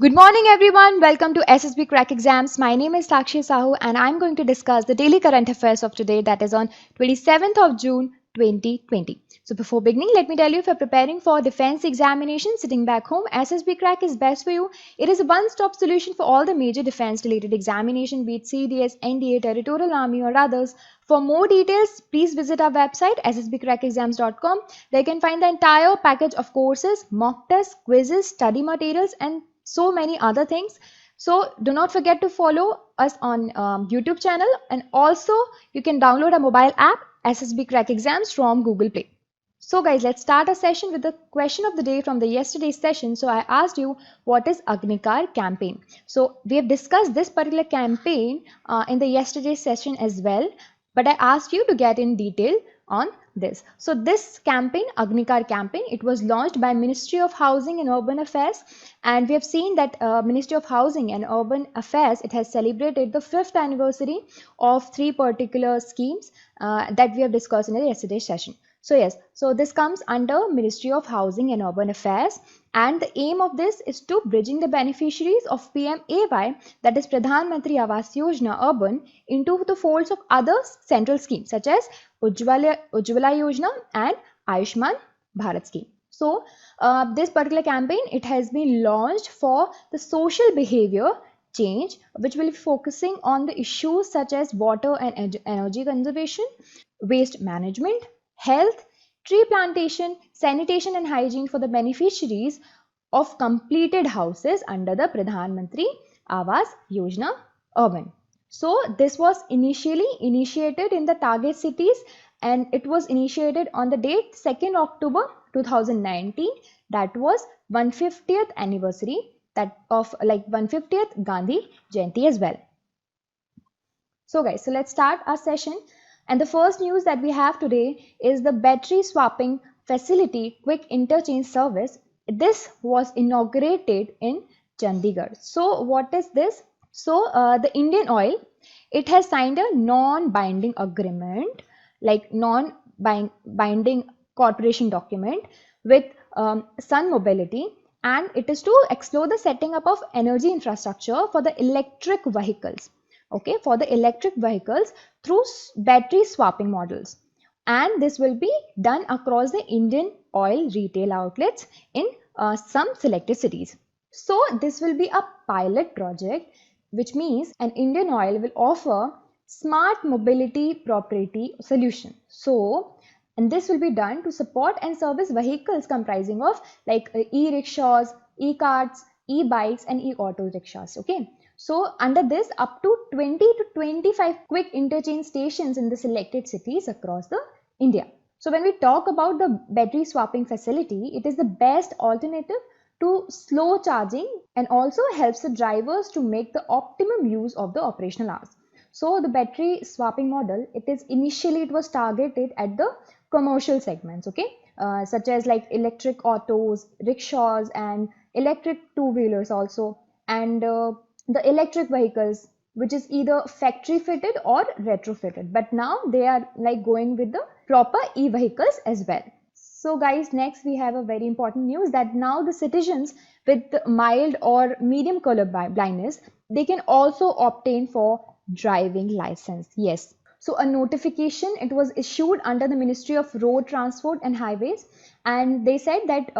Good morning, everyone. Welcome to SSB Crack Exams. My name is Sakshi Sahu, and I'm going to discuss the daily current affairs of today, that is on 27th of June 2020. So, before beginning, let me tell you, if you're preparing for defense examination sitting back home, SSB Crack is best for you. It is a one-stop solution for all the major defense-related examination, be it CDS, NDA, Territorial Army, or others. For more details, please visit our website ssbcrackexams.com. There you can find the entire package of courses, mock tests, quizzes, study materials, and so many other things. So do not forget to follow us on YouTube channel, and also you can download a mobile app SSB Crack Exams from Google Play. So guys, let's start a session with the question of the day from the yesterday's session. So I asked you, what is Agnikar campaign? So we have discussed this particular campaign in the yesterday's session as well, but I asked you to get in detail on this. So this campaign, Agnikar campaign, it was launched by Ministry of Housing and Urban Affairs, and we have seen that Ministry of Housing and Urban Affairs, it has celebrated the 5th anniversary of three particular schemes that we have discussed in the yesterday's session. So yes, so this comes under Ministry of Housing and Urban Affairs, and the aim of this is to bridging the beneficiaries of PMAY, that is Pradhan Mantri Awas Yojana Urban, into the folds of other central schemes such as Ujjwala Yojana and Ayushman Bharat scheme. So this particular campaign, it has been launched for the social behavior change, which will be focusing on the issues such as water and energy conservation, waste management, health, tree plantation, sanitation and hygiene for the beneficiaries of completed houses under the Pradhan Mantri Awas Yojana Urban. So this was initially initiated in the target cities, and it was initiated on the date 2nd October 2019. That was 150th anniversary that of 150th Gandhi Jayanti as well. So guys, so let's start our session. And the first news that we have today is the battery swapping facility quick interchange service. This was inaugurated in Chandigarh. So what is this? So the Indian Oil, it has signed a non-binding agreement, like non-binding corporation document with Sun Mobility, and it is to explore the setting up of energy infrastructure for the electric vehicles. Okay, for the electric vehicles through battery swapping models, and this will be done across the Indian Oil retail outlets in some selected cities. So this will be a pilot project, which means an Indian Oil will offer smart mobility proprietary solution. So, and this will be done to support and service vehicles comprising of e-rickshaws, e-carts, e-bikes and e-auto rickshaws. Okay, so under this, up to 20 to 25 quick interchange stations in the selected cities across the India. So when we talk about the battery swapping facility, it is the best alternative to slow charging and also helps the drivers to make the optimum use of the operational hours. So the battery swapping model, it was targeted at the commercial segments, okay, such as like electric autos, rickshaws, and electric two-wheelers also, and the electric vehicles, which is either factory fitted or retrofitted, but now they are like going with the proper e-vehicles as well. So guys, next we have a very important news that now the citizens with mild or medium color blindness, they can also obtain for driving license. Yes, so a notification, it was issued under the Ministry of Road Transport and Highways, and they said that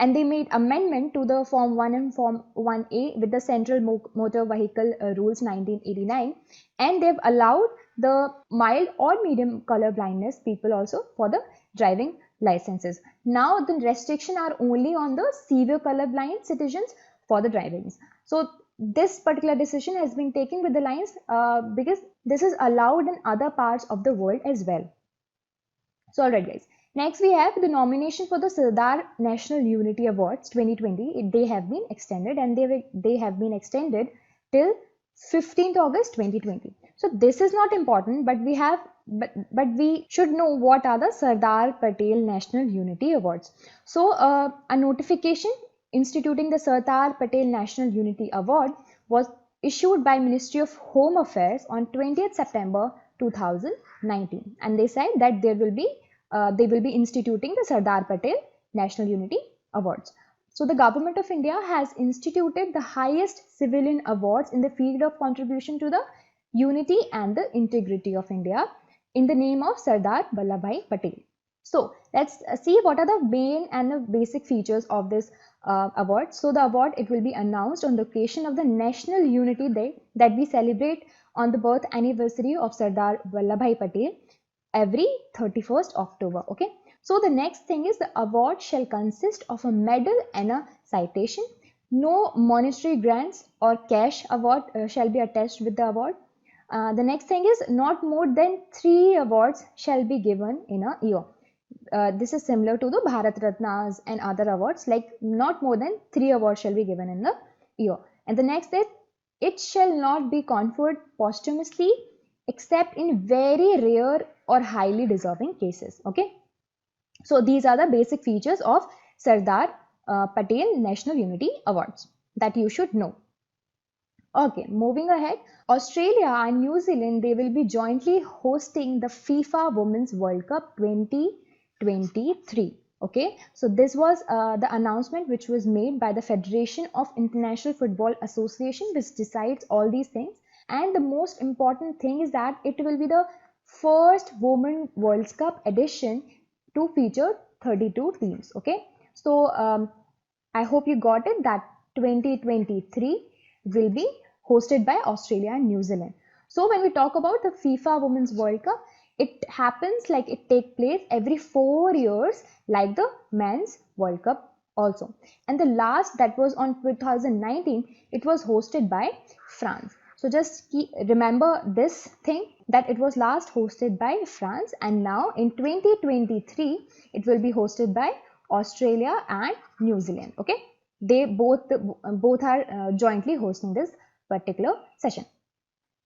and they made amendment to the Form 1 and Form 1A with the Central Motor Vehicle Rules 1989, and they've allowed the mild or medium color blindness people also for the driving licenses. Now the restriction are only on the severe color blind citizens for the drivings. So this particular decision has been taken with the lines because this is allowed in other parts of the world as well. So alright guys, next we have the nomination for the Sardar National Unity Awards 2020. They have been extended, and they have been extended till 15th August 2020. So this is not important, but we should know what are the Sardar Patel National Unity Awards. So a notification instituting the Sardar Patel National Unity Award was issued by Ministry of Home Affairs on 20th September 2019, and they said that they will be instituting the Sardar Patel National Unity Awards. So the government of India has instituted the highest civilian awards in the field of contribution to the unity and the integrity of India in the name of Sardar Vallabhbhai Patel. So let's see what are the main and the basic features of this award. So the award, it will be announced on the occasion of the National Unity Day that we celebrate on the birth anniversary of Sardar Vallabhbhai Patel every 31st October. Okay. So the next thing is the award shall consist of a medal and a citation. No monetary grants or cash award shall be attached with the award. The next thing is not more than 3 awards shall be given in a year. This is similar to the Bharat Ratnas and other awards, like not more than 3 awards shall be given in the year. And the next is it shall not be conferred posthumously except in very rare or highly deserving cases. Okay. So these are the basic features of Sardar Patel National Unity Awards that you should know. Okay, moving ahead, Australia and New Zealand, they will be jointly hosting the FIFA Women's World Cup 2023. Okay, so this was the announcement which was made by the Federation of International Football Association, which decides all these things. And the most important thing is that it will be the first Women World Cup edition to feature 32 teams. Okay, so I hope you got it that 2023 will be hosted by Australia and New Zealand. So when we talk about the FIFA Women's World Cup, it happens like it takes place every 4 years like the Men's World Cup also. And the last, that was on 2019, it was hosted by France. So just remember this thing, that it was last hosted by France, and now in 2023 it will be hosted by Australia and New Zealand. Okay, they both are jointly hosting this particular session.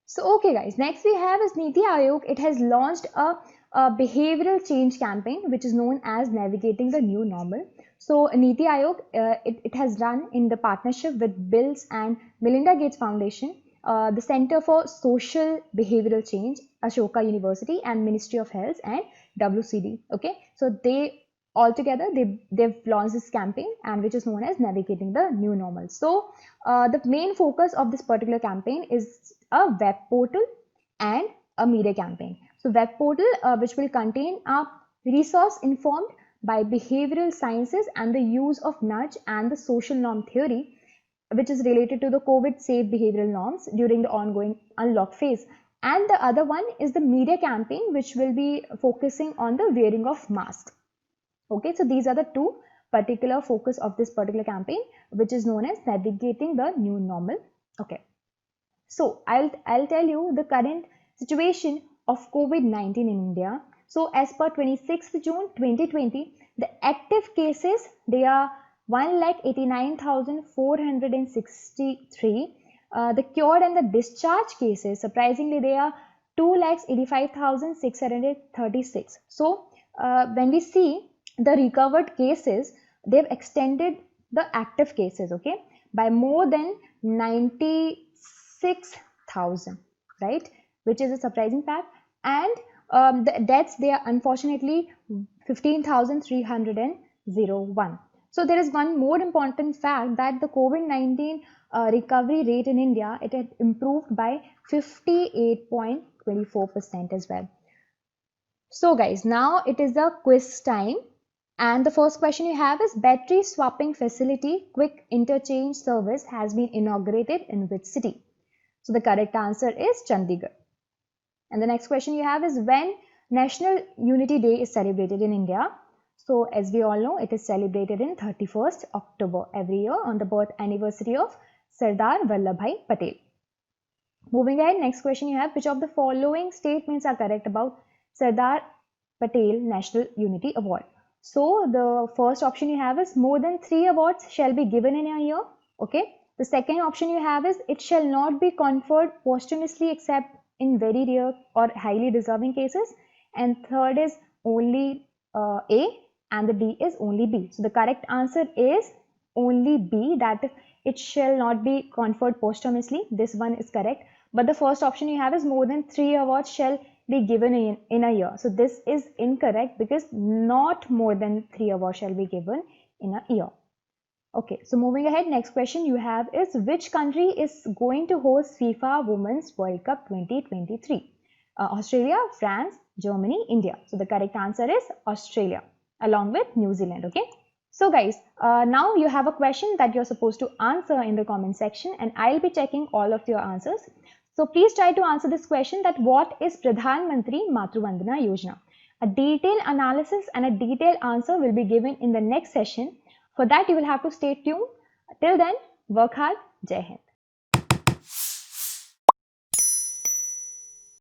So okay guys, next we have is Niti Aayog. It has launched a behavioral change campaign which is known as Navigating the New Normal. So Niti Aayog, it has run in the partnership with Bills and Melinda Gates Foundation, the Center for Social Behavioral Change, Ashoka University, and Ministry of Health and WCD. Okay, so they altogether they've launched this campaign, and which is known as Navigating the New Normal. So the main focus of this particular campaign is a web portal and a media campaign. So web portal which will contain a resource informed by behavioral sciences and the use of nudge and the social norm theory, which is related to the COVID safe behavioral norms during the ongoing unlock phase. And the other one is the media campaign, which will be focusing on the wearing of masks. Okay, so these are the two particular focus of this particular campaign, which is known as Navigating the New Normal. Okay, so I'll tell you the current situation of COVID-19 in India. So as per 26th June 2020, the active cases, they are 1,89,463. The cured and the discharge cases, surprisingly, they are 2,85,636. So when we see the recovered cases, they've extended the active cases, okay, by more than 96,000, right, which is a surprising fact. And the deaths, they are unfortunately 15,301. So there is one more important fact, that the COVID-19 recovery rate in India, it had improved by 58.24% as well. So guys, now it is the quiz time. And the first question you have is, battery swapping facility quick interchange service has been inaugurated in which city? So the correct answer is Chandigarh. And the next question you have is, when National Unity Day is celebrated in India? So as we all know, it is celebrated in 31st October every year on the birth anniversary of Sardar Vallabhbhai Patel. Moving ahead, next question you have, which of the following statements are correct about Sardar Patel National Unity Award? So the first option you have is, more than 3 awards shall be given in a year. Okay. The second option you have is, it shall not be conferred posthumously except in very rare or highly deserving cases. And third is only A, and the D is only B. So the correct answer is only B, that it shall not be conferred posthumously. This one is correct. But the first option you have is, more than 3 awards shall be given in a year. So this is incorrect, because not more than 3 awards shall be given in a year. Okay, so moving ahead, next question you have is which country is going to host FIFA Women's World Cup 2023? Australia, France, Germany, India. So the correct answer is Australia along with New Zealand. Okay. So guys, now you have a question that you're supposed to answer in the comment section and I'll be checking all of your answers. So please try to answer this question that what is Pradhan Mantri Matru Vandana Yojana? A detailed analysis and a detailed answer will be given in the next session. For that, you will have to stay tuned. Till then, work hard. Jai Hind.